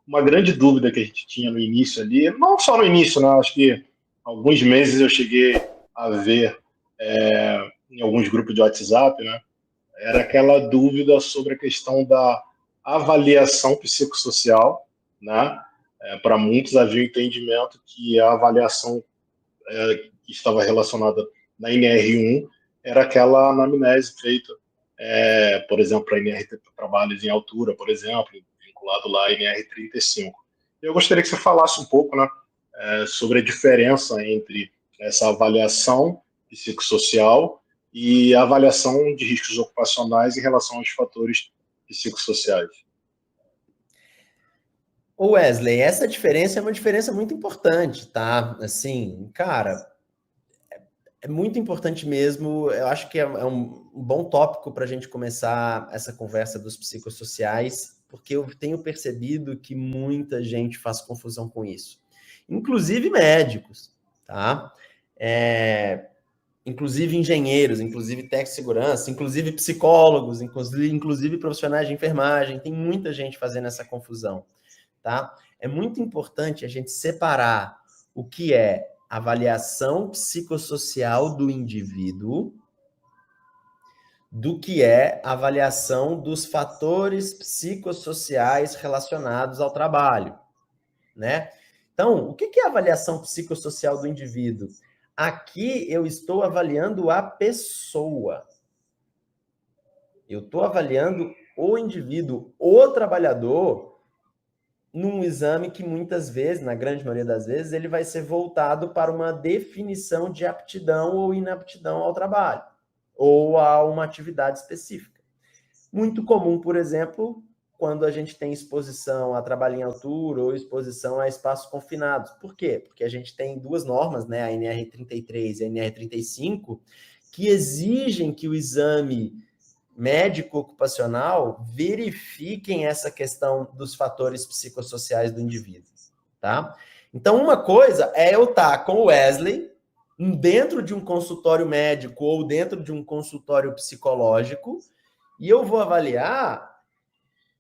uma grande dúvida que a gente tinha no início ali, não só no início, né? Acho que alguns meses eu cheguei a ver em alguns grupos de WhatsApp, né? Era aquela dúvida sobre a questão da avaliação psicossocial, né? Para muitos havia o entendimento que a avaliação que estava relacionada na NR1 era aquela anamnese feita, por exemplo, para NR trabalhos em altura, por exemplo, vinculado lá a NR35. Eu gostaria que você falasse um pouco, né, sobre a diferença entre essa avaliação psicossocial e a avaliação de riscos ocupacionais em relação aos fatores psicossociais. Ô Wesley, essa diferença é uma diferença muito importante, tá? Assim, cara, é muito importante mesmo. Eu acho que é um bom tópico para a gente começar essa conversa dos psicossociais, porque eu tenho percebido que muita gente faz confusão com isso. Inclusive médicos, tá? Inclusive engenheiros, inclusive técnicos de segurança, inclusive psicólogos, inclusive profissionais de enfermagem. Tem muita gente fazendo essa confusão, tá? É muito importante a gente separar o que é avaliação psicossocial do indivíduo do que é avaliação dos fatores psicossociais relacionados ao trabalho, né? Então, o que é avaliação psicossocial do indivíduo? Aqui eu estou avaliando a pessoa. Eu estou avaliando o indivíduo, o trabalhador, num exame que muitas vezes, na grande maioria das vezes, ele vai ser voltado para uma definição de aptidão ou inaptidão ao trabalho, ou a uma atividade específica. Muito comum, por exemplo, quando a gente tem exposição a trabalho em altura ou exposição a espaços confinados. Por quê? Porque a gente tem duas normas, né, a NR33 e a NR35, que exigem que o exame médico ocupacional verifiquem essa questão dos fatores psicossociais do indivíduo, tá? Então, uma coisa é eu estar com o Wesley dentro de um consultório médico ou dentro de um consultório psicológico e eu vou avaliar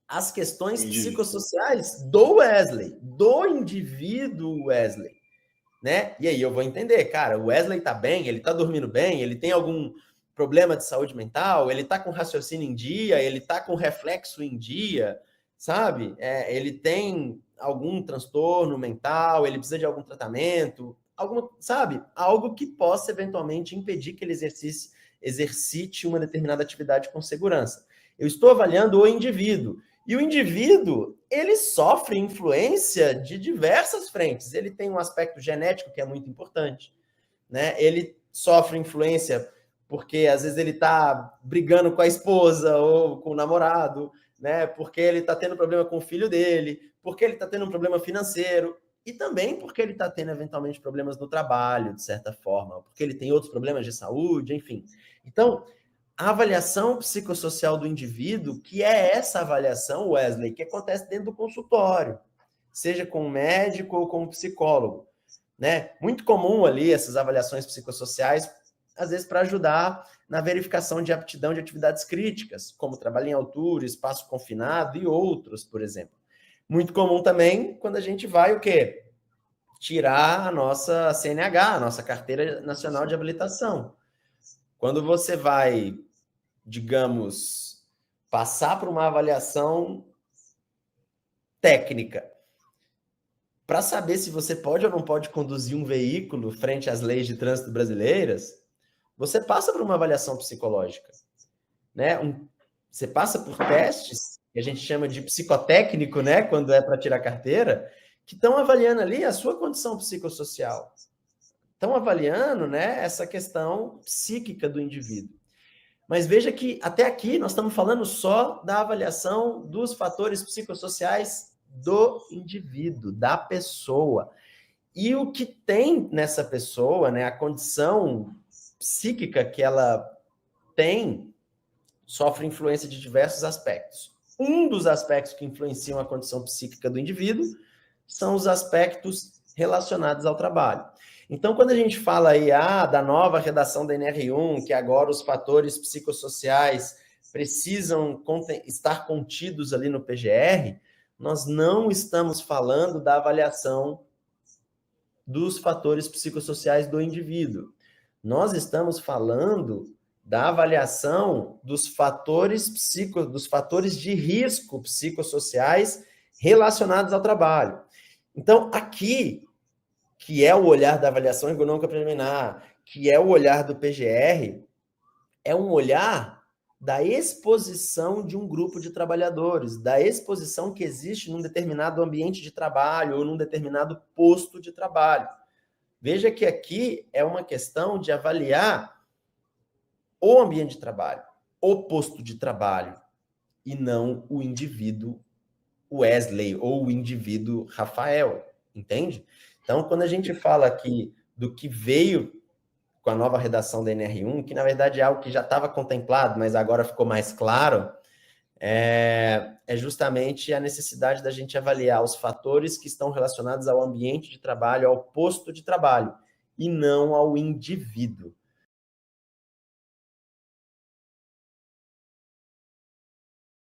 as questões psicossociais do Wesley, do indivíduo Wesley, né? E aí eu vou entender, cara, o Wesley tá bem, ele tá dormindo bem, ele tem algum problema de saúde mental, ele tá com raciocínio em dia, ele tá com reflexo em dia, sabe? Ele tem algum transtorno mental, ele precisa de algum tratamento, sabe? Algo que possa eventualmente impedir que ele exercite uma determinada atividade com segurança. Eu estou avaliando o indivíduo. E o indivíduo, ele sofre influência de diversas frentes. Ele tem um aspecto genético que é muito importante, né? Ele sofre influência porque às vezes ele está brigando com a esposa ou com o namorado, né? Porque ele está tendo problema com o filho dele, porque ele está tendo um problema financeiro e também porque ele está tendo eventualmente problemas no trabalho, de certa forma, porque ele tem outros problemas de saúde, enfim. Então, a avaliação psicossocial do indivíduo, que é essa avaliação, Wesley, que acontece dentro do consultório, seja com o médico ou com o psicólogo, né? Muito comum ali essas avaliações psicossociais, às vezes para ajudar na verificação de aptidão de atividades críticas, como trabalho em altura, espaço confinado e outros, por exemplo. Muito comum também quando a gente vai o quê? Tirar a nossa CNH, a nossa Carteira Nacional de Habilitação. Quando você vai, digamos, passar por uma avaliação técnica para saber se você pode ou não pode conduzir um veículo frente às leis de trânsito brasileiras, você passa por uma avaliação psicológica, né? Você passa por testes que a gente chama de psicotécnico, né? Quando é para tirar carteira, que estão avaliando ali a sua condição psicossocial. Estão avaliando, né, essa questão psíquica do indivíduo. Mas veja que até aqui nós estamos falando só da avaliação dos fatores psicossociais do indivíduo, da pessoa. E o que tem nessa pessoa, né, a condição psíquica que ela tem, sofre influência de diversos aspectos. Um dos aspectos que influenciam a condição psíquica do indivíduo são os aspectos relacionados ao trabalho. Então, quando a gente fala aí da nova redação da NR1, que agora os fatores psicossociais precisam estar contidos ali no PGR, Nós não estamos falando da avaliação dos fatores psicossociais do indivíduo. Nós estamos falando da avaliação dos fatores de risco psicossociais relacionados ao trabalho. Então, aqui, que é o olhar da avaliação ergonômica preliminar, que é o olhar do PGR, é um olhar da exposição de um grupo de trabalhadores, da exposição que existe num determinado ambiente de trabalho ou num determinado posto de trabalho. Veja que aqui é uma questão de avaliar o ambiente de trabalho, o posto de trabalho, e não o indivíduo Wesley ou o indivíduo Rafael, entende? Então, quando a gente fala aqui do que veio com a nova redação da NR1, que na verdade é algo que já estava contemplado, mas agora ficou mais claro, é justamente a necessidade da gente avaliar os fatores que estão relacionados ao ambiente de trabalho, ao posto de trabalho, e não ao indivíduo.